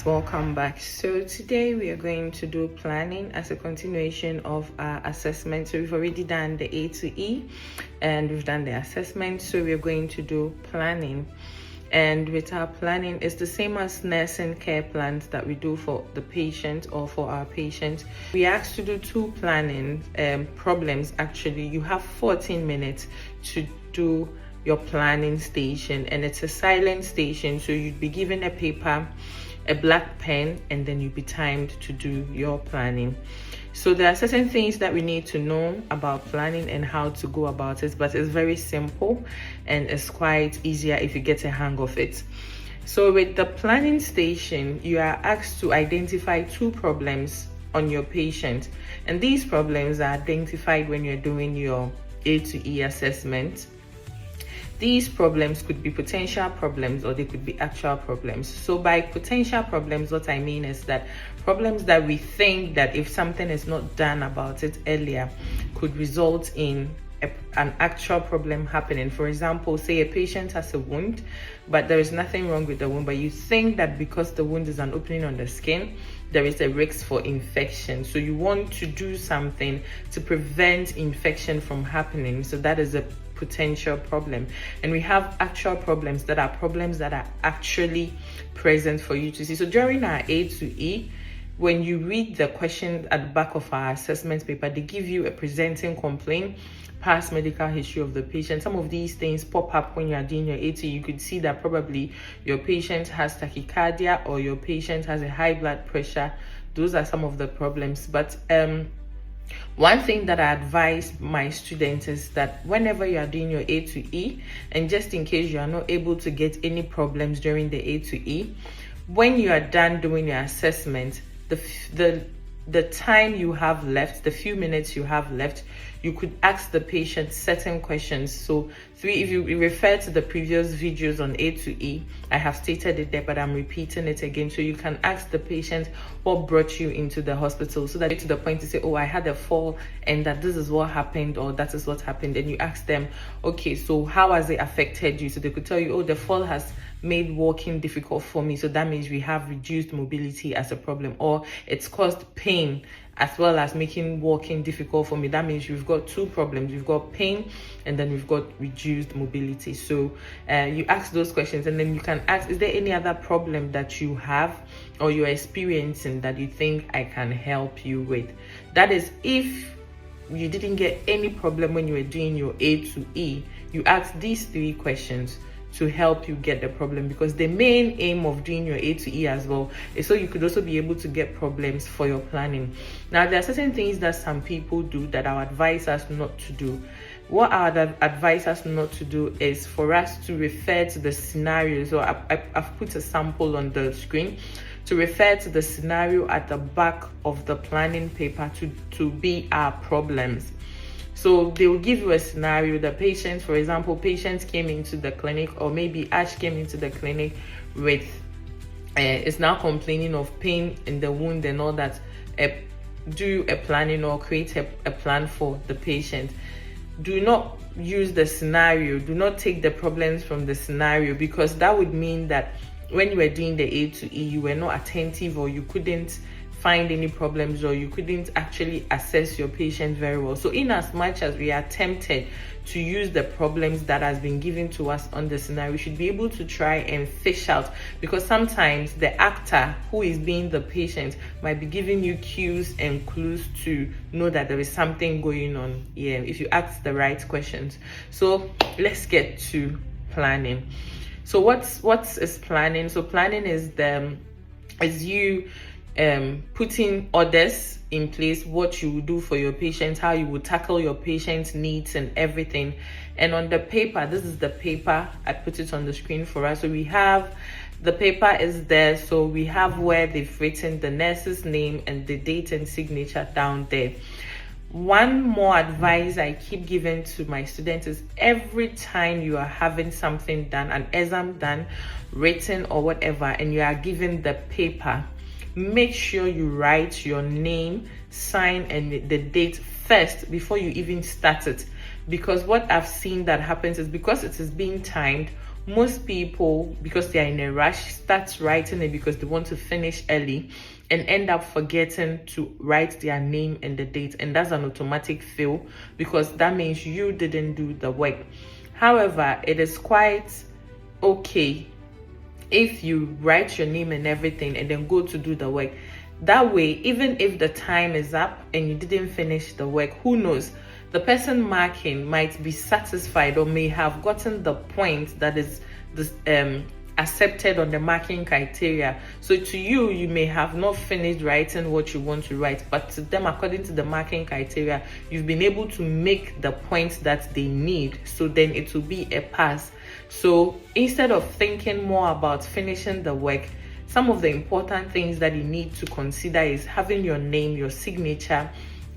Welcome back. So today we are going to do planning as a continuation of our assessment. So we've already done the A to E and we've done the assessment, so we're going to do planning. And with our planning, it's the same as nursing care plans that we do for the patient or for our patients. We asked to do two planning problems. Actually, you have 14 minutes to do your planning station, and it's a silent station, so you'd be given a paper, a black pen, and then you'll be timed to do your planning. So there are certain things that we need to know about planning and how to go about it, but it's very simple and it's quite easier if you get a hang of it. So with the planning station, you are asked to identify two problems on your patient, and these problems are identified when you're doing your A to E assessment. These problems could be potential problems or they could be actual problems. So by potential problems, what I mean is that problems that we think that if something is not done about it earlier could result in an actual problem happening. For example, say a patient has a wound, but there is nothing wrong with the wound, but you think that because the wound is an opening on the skin, there is a risk for infection. So you want to do something to prevent infection from happening. So that is a potential problem. And we have actual problems that are actually present for you to see. So during our A to E, when you read the questions at the back of our assessment paper, they give you a presenting complaint, past medical history of the patient. Some of these things pop up when you are doing your A to E. You could see that probably your patient has tachycardia or your patient has a high blood pressure. Those are some of the problems. But one thing that I advise my students is that whenever you are doing your A to E, and just in case you are not able to get any problems during the A to E, when you are done doing your assessment, the time you have left, the few minutes you have left, you could ask the patient certain questions. So if you refer to the previous videos on A to E, I have stated it there, but I'm repeating it again. So you can ask the patient what brought you into the hospital, so that to the point to say, oh, I had a fall and that this is what happened, or that is what happened. And you ask them, okay, so how has it affected you? So they could tell you, oh, the fall has made walking difficult for me, so that means we have reduced mobility as a problem, or it's caused pain as well as making walking difficult for me. That means we've got two problems. We've got pain and then we've got reduced mobility. So you ask those questions, and then you can ask, is there any other problem that you have or you're experiencing that you think I can help you with? That is, if you didn't get any problem when you were doing your A to E, you ask these three questions to help you get the problem, because the main aim of doing your A to E as well is so you could also be able to get problems for your planning. Now, there are certain things that some people do that I would advise us not to do. What I would advise us not to do is for us to refer to the scenario. So I've put a sample on the screen to refer to the scenario at the back of the planning paper to be our problems. So they will give you a scenario. The patient, for example, patients came into the clinic, or maybe Ash came into the clinic with, is now complaining of pain in the wound and all that. Do a planning or create a plan for the patient. Do not use the scenario. Do not take the problems from the scenario, because that would mean that when you were doing the A to E, you were not attentive, or you couldn't find any problems, or you couldn't actually assess your patient very well. So in as much as we are tempted to use the problems that has been given to us on the scenario, we should be able to try and fish out, because sometimes the actor who is being the patient might be giving you cues and clues to know that there is something going on here if you ask the right questions. So let's get to planning. So what is planning? So planning is you putting orders in place, what you will do for your patient, how you will tackle your patient's needs and everything. And on the paper, this is the paper, I put it on the screen for us. So we have, the paper is there, so we have where they've written the nurse's name and the date and signature down there. One more advice I keep giving to my students is, every time you are having something done, an exam done, written or whatever, and you are given the paper, make sure you write your name, sign, and the date first before you even start it. Because what I've seen that happens is, because it is being timed, Most people, because they're in a rush, start writing it because they want to finish early and end up forgetting to write their name and the date, and that's an automatic fail because that means you didn't do the work. However, it is quite okay if you write your name and everything and then go to do the work. That way, even if the time is up and you didn't finish the work, who knows, the person marking might be satisfied or may have gotten the point that is accepted on the marking criteria. So to you, you may have not finished writing what you want to write, but to them, according to the marking criteria, you've been able to make the points that they need. So then it will be a pass. So instead of thinking more about finishing the work, some of the important things that you need to consider is having your name, your signature,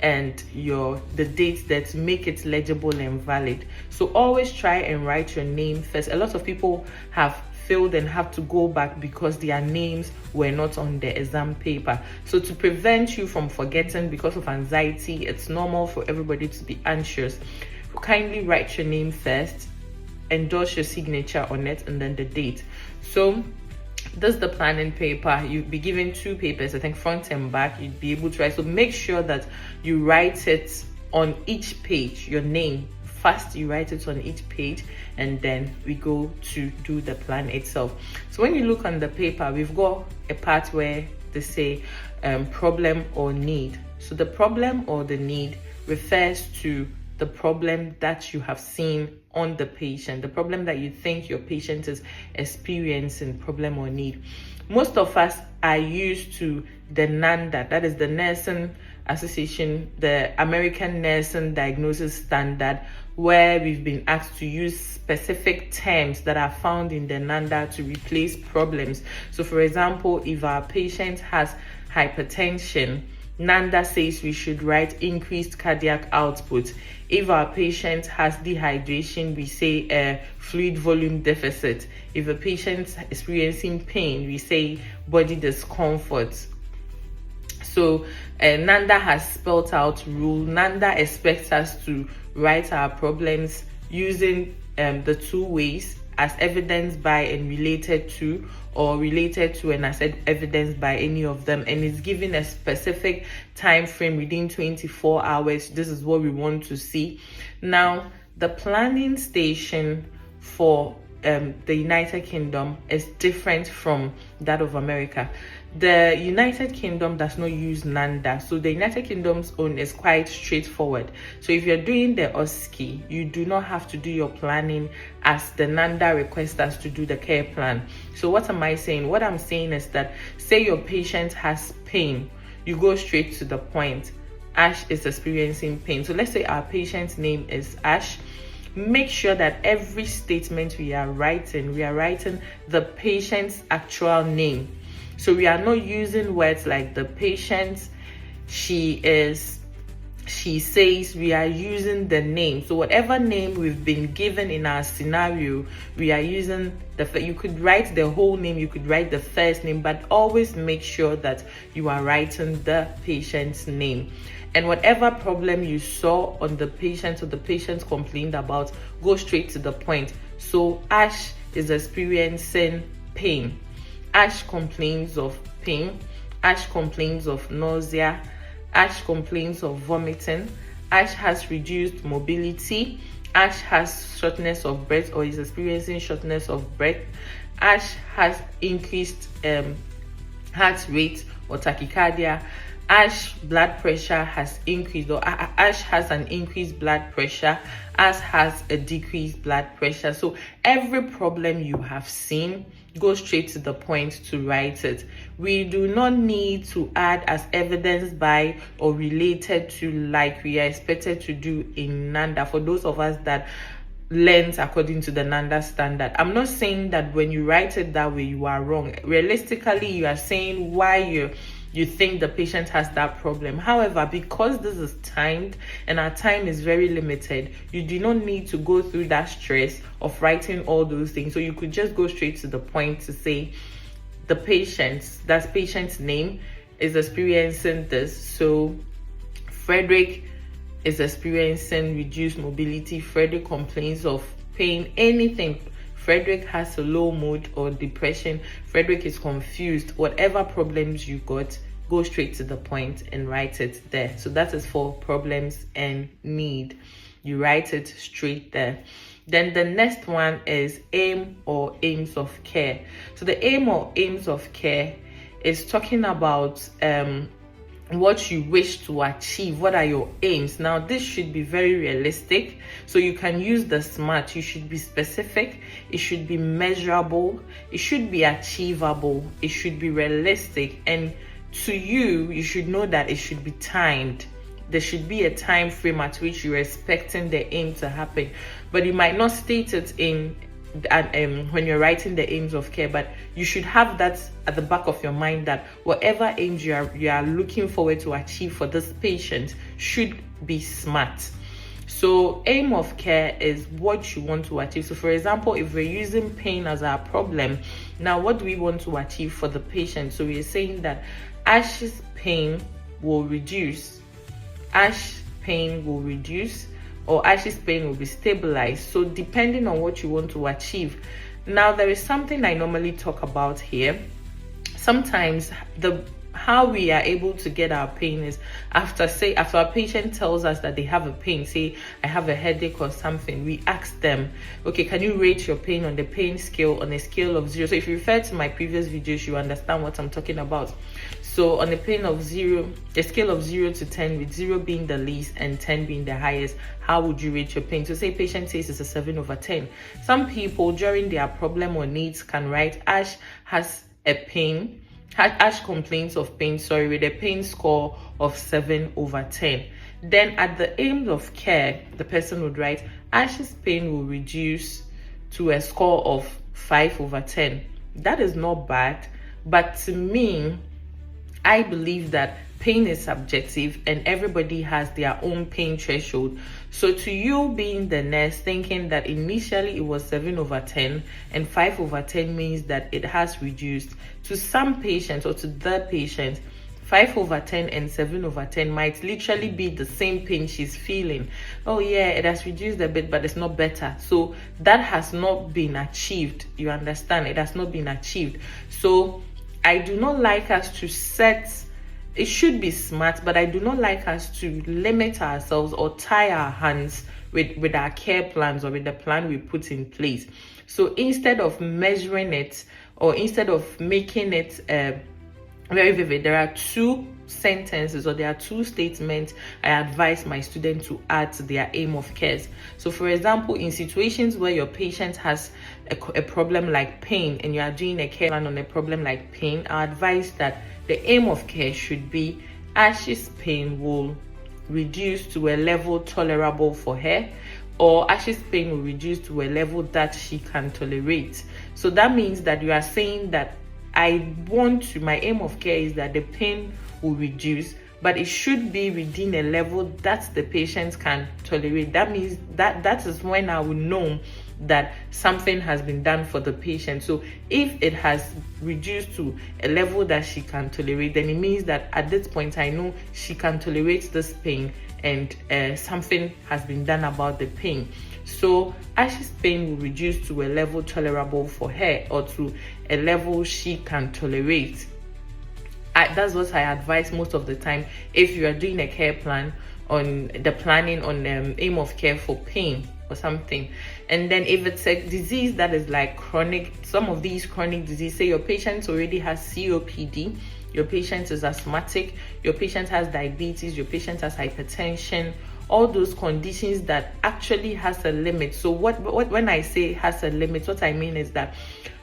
and the dates that make it legible and valid. So always try and write your name first. A lot of people have failed and have to go back because their names were not on the exam paper. So to prevent you from forgetting because of anxiety, it's normal for everybody to be anxious. Kindly write your name first, endorse your signature on it, and then the date. So this is the planning paper. You'd be given 2 papers, I think front and back. You'd be able to write. So make sure that you write it on each page, your name. First, you write it on each page, and then we go to do the plan itself. So when you look on the paper, we've got a part where they say problem or need. So the problem or the need refers to the problem that you have seen on the patient, the problem that you think your patient is experiencing, problem or need. Most of us are used to the NANDA, that is the Nursing Association, the American Nursing Diagnosis Standard, where we've been asked to use specific terms that are found in the NANDA to replace problems. So for example, if our patient has hypertension, NANDA says we should write increased cardiac output. If our patient has dehydration, we say a fluid volume deficit. If a patient's experiencing pain, we say body discomfort. So NANDA has spelled out rule. NANDA expects us to write our problems using the 2 ways: as evidenced by and related to, or related to and as evidenced by any of them, and it's given a specific time frame within 24 hours. This is what we want to see. Now, the planning station for the United Kingdom is different from that of America. The United Kingdom does not use NANDA, so the United Kingdom's own is quite straightforward. So if you're doing the OSCE, you do not have to do your planning as the NANDA requests us to do the care plan. So what am I saying? What I'm saying is that, say your patient has pain, you go straight to the point. Ash is experiencing pain. So let's say our patient's name is Ash. Make sure that every statement we are writing the patient's actual name. So we are not using words like the patient, she says. We are using the name. So whatever name we've been given in our scenario, we are using you could write the whole name, you could write the first name, but always make sure that you are writing the patient's name. And whatever problem you saw on the patient or the patient complained about, go straight to the point. So Ash is experiencing pain. Ash complains of pain. Ash complains of nausea. Ash complains of vomiting. Ash has reduced mobility. Ash has shortness of breath or is experiencing shortness of breath. Ash has increased heart rate or tachycardia. Ash blood pressure has increased, or Ash has an increased blood pressure. Ash has a decreased blood pressure. So every problem you have seen, go straight to the point to write it. We do not need to add as evidenced by or related to, like we are expected to do in NANDA for those of us that learns according to the NANDA standard. I'm not saying that when you write it that way you are wrong. Realistically, you are saying why you think the patient has that problem. However, because this is timed and our time is very limited, you do not need to go through that stress of writing all those things. So you could just go straight to the point to say the patient's name is experiencing this. So Frederick is experiencing reduced mobility. Frederick complains of pain, anything. Frederick has a low mood or depression, Frederick is confused, whatever problems you got, go straight to the point and write it there. So that is for problems and need. You write it straight there. Then the next one is aim or aims of care. So the aim or aims of care is talking about what you wish to achieve. What are your aims? Now this should be very realistic, so you can use the SMART. You should be specific, it should be measurable, it should be achievable, it should be realistic, and to you should know that it should be timed. There should be a time frame at which you're expecting the aim to happen, but you might not state it in when you're writing the aims of care, but you should have that at the back of your mind, that whatever aims you are looking forward to achieve for this patient should be SMART. So aim of care is what you want to achieve. So for example, if we're using pain as our problem, now what do we want to achieve for the patient? So we're saying that Ash's pain will reduce, Ash's pain will reduce, or Ash's pain will be stabilized. So depending on what you want to achieve. Now there is something I normally talk about here. Sometimes how we are able to get our pain is after a patient tells us that they have a pain, say I have a headache or something, we ask them, okay, can you rate your pain on the pain scale on a scale of 0? So if you refer to my previous videos, you understand what I'm talking about. So on a scale of 0 to 10, with 0 being the least and 10 being the highest, how would you rate your pain? So say patient says it's a 7 over 10. Some people during their problem or needs can write Ash has a pain, Ash complains of pain, with a pain score of 7 over 10. Then at the aims of care, the person would write Ash's pain will reduce to a score of 5 over 10. That is not bad, but to me, I believe that pain is subjective and everybody has their own pain threshold. So to you being the nurse thinking that initially it was 7 over 10 and 5 over 10 means that it has reduced, to some patients or to the patient, 5 over 10 and 7 over 10 might literally be the same pain she's feeling. Oh yeah, it has reduced a bit, but it's not better. So that has not been achieved. You understand? It has not been achieved. So I do not like us to set, it should be SMART, but I do not like us to limit ourselves or tie our hands with our care plans or with the plan we put in place. So instead of measuring it or instead of making it very vivid, there are 2 sentences or there are 2 statements I advise my students to add to their aim of cares. So for example, in situations where your patient has a problem like pain and you are doing a care plan on a problem like pain, I advise that the aim of care should be Ash's pain will reduce to a level tolerable for her, or Ash's pain will reduce to a level that she can tolerate. So that means that you are saying that my aim of care is that the pain will reduce, but it should be within a level that the patient can tolerate. That means that is when I will know that something has been done for the patient. So if it has reduced to a level that she can tolerate, then it means that at this point I know she can tolerate this pain and something has been done about the pain. So Ash's pain will reduce to a level tolerable for her or to a level she can tolerate. That's what I advise most of the time if you are doing a care plan on the planning on aim of care for pain or something. And then if it's a disease that is like chronic, some of these chronic diseases, say your patient already has COPD, your patient is asthmatic, your patient has diabetes, your patient has hypertension, all those conditions that actually has a limit. So what when I say has a limit, what I mean is that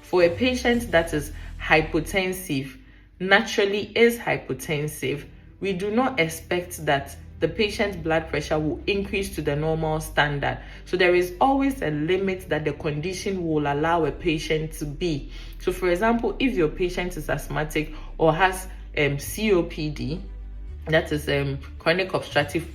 for a patient that is hypotensive, naturally is hypotensive, we do not expect that the patient's blood pressure will increase to the normal standard. So there is always a limit that the condition will allow a patient to be. So for example, if your patient is asthmatic or has COPD, that is chronic obstructive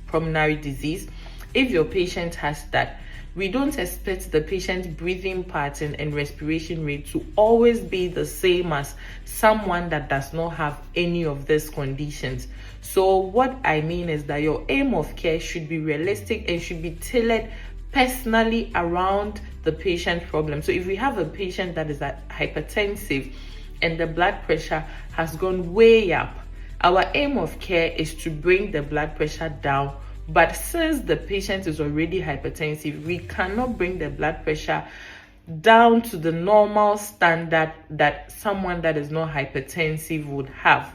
pulmonary disease, if your patient has that, we don't expect the patient's breathing pattern and respiration rate to always be the same as someone that does not have any of these conditions. So what I mean is that your aim of care should be realistic and should be tailored personally around the patient problem. So if we have a patient that is hypertensive and the blood pressure has gone way up, our aim of care is to bring the blood pressure down. But since the patient is already hypertensive, we cannot bring the blood pressure down to the normal standard that someone that is not hypertensive would have.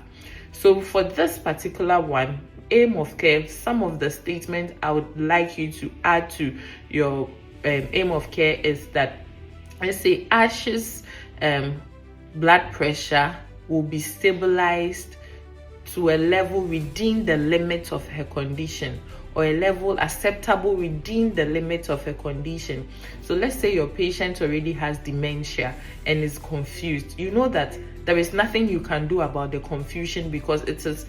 So for this particular one, aim of care, some of the statements I would like you to add to your aim of care is that, let's say Ash's blood pressure will be stabilized to a level within the limits of her condition, or a level acceptable within the limits of her condition. So let's say your patient already has dementia and is confused. You know that there is nothing you can do about the confusion because it is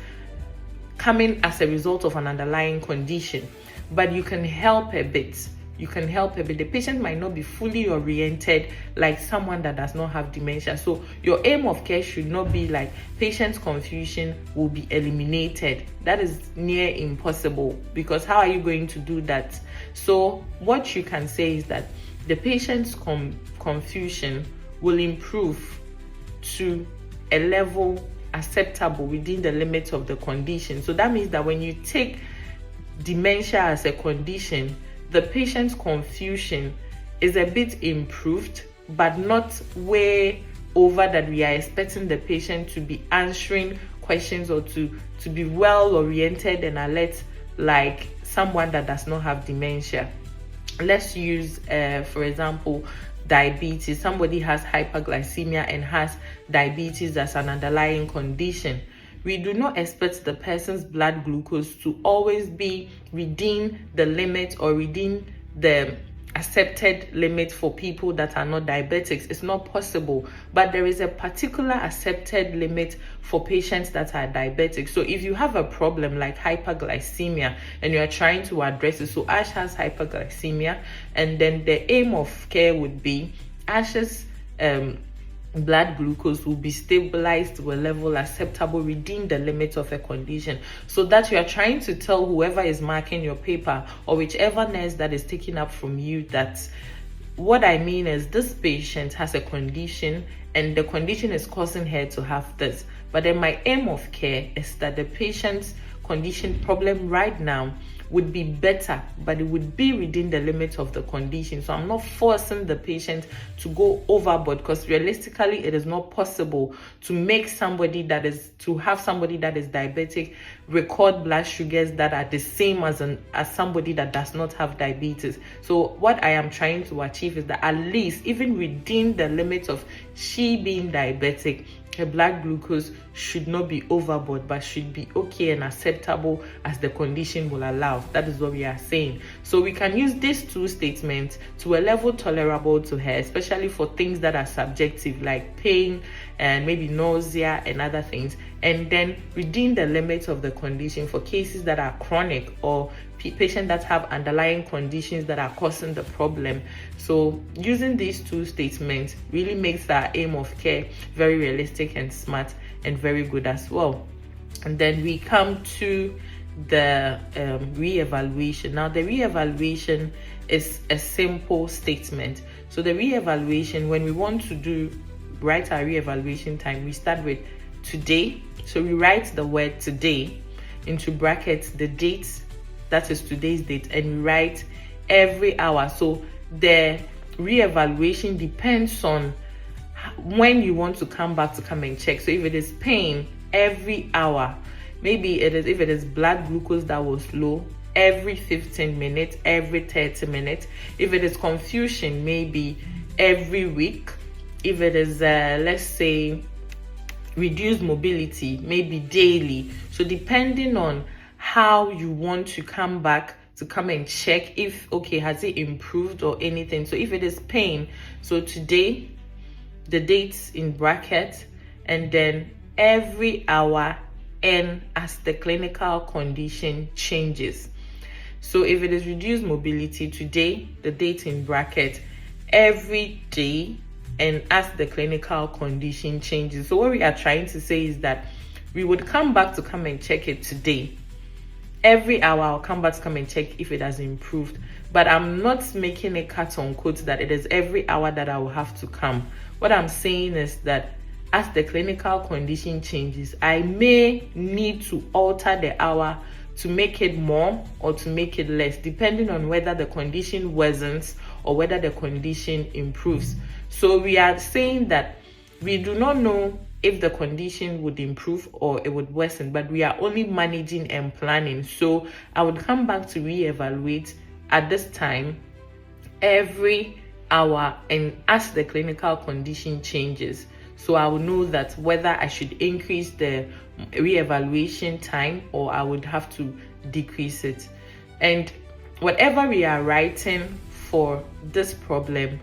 coming as a result of an underlying condition, but you can help a bit. The patient might not be fully oriented like someone that does not have dementia. So your aim of care should not be like patient's confusion will be eliminated. That is near impossible, because how are you going to do that? So what you can say is that the patient's confusion will improve to a level acceptable within the limits of the condition. So that means that when you take dementia as a condition, the patient's confusion is a bit improved, but not way over that we are expecting the patient to be answering questions or to be well oriented and alert like someone that does not have dementia. Let's use for example, diabetes. Somebody has hyperglycemia and has diabetes as an underlying condition. We do not expect the person's blood glucose to always be within the limit or within the accepted limit for people that are not diabetics. It's not possible, but there is a particular accepted limit for patients that are diabetic. So if you have a problem like hyperglycemia and you are trying to address it, so Ash has hyperglycemia, and then the aim of care would be Ash's blood glucose will be stabilized to a level acceptable within the limits of a condition. So that you are trying to tell whoever is marking your paper or whichever nurse that is taking up from you that what I mean is this patient has a condition and the condition is causing her to have this. But then my aim of care is that the patient's condition problem right now would be better, but it would be within the limits of the condition. So I'm not forcing the patient to go overboard, because realistically it is not possible to make somebody that is diabetic record blood sugars that are the same as somebody that does not have diabetes. So what I am trying to achieve is that at least even within the limits of she being diabetic, her blood glucose should not be overboard, but should be okay and acceptable as the condition will allow. That is what we are saying. So we can use these two statements to a level tolerable to her, especially for things that are subjective like pain and maybe nausea and other things, and then within the limits of the condition for cases that are chronic or patients that have underlying conditions that are causing the problem. So using these two statements really makes our aim of care very realistic and smart and very good as well. And then we come to the re-evaluation. Now the re-evaluation is a simple statement. So the re-evaluation, when we want to write our re-evaluation time, we start with today. So we write the word today into brackets, the date, that is today's date, and we write every hour. So the re-evaluation depends on when you want to come and check. So if it is pain, every hour. Maybe if it is blood glucose that was low, every 15 minutes, every 30 minutes. If it is confusion, maybe every week. If it is let's say reduced mobility, maybe daily. So depending on how you want to come and check if has it improved or anything. So if it is pain, so today, the dates in brackets, and then every hour and as the clinical condition changes. So if it is reduced mobility, today, the date in bracket, every day and as the clinical condition changes. So what we are trying to say is that we would come and check it today, every hour I'll come back to come and check if it has improved. But I'm not making a cut on quote that it is every hour that I will have to come. What I'm saying is that as the clinical condition changes, I may need to alter the hour to make it more or to make it less, depending on whether the condition worsens or whether the condition improves. So we are saying that we do not know if the condition would improve or it would worsen, but we are only managing and planning. So I would come back to reevaluate at this time every hour and as the clinical condition changes. So I will know that whether I should increase the reevaluation time or I would have to decrease it. And whatever we are writing for this problem,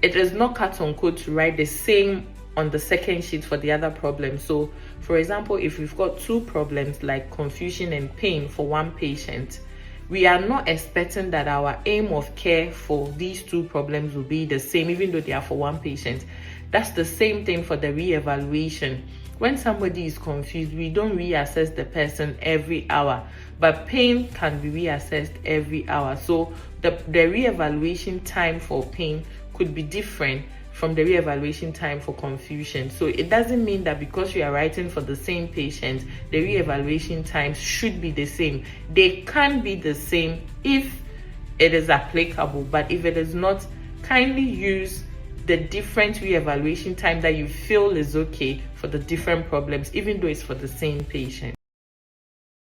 it is not cut on code to write the same on the second sheet for the other problem. So for example, if we've got two problems like confusion and pain for one patient, we are not expecting that our aim of care for these two problems will be the same, even though they are for one patient. That's the same thing for the reevaluation. When somebody is confused, we don't reassess the person every hour, but pain can be reassessed every hour. So the reevaluation time for pain could be different from the reevaluation time for confusion. So it doesn't mean that because you are writing for the same patient, the reevaluation times should be the same. They can be the same if it is applicable, but if it is not, kindly use the different reevaluation time that you feel is okay for the different problems, even though it's for the same patient.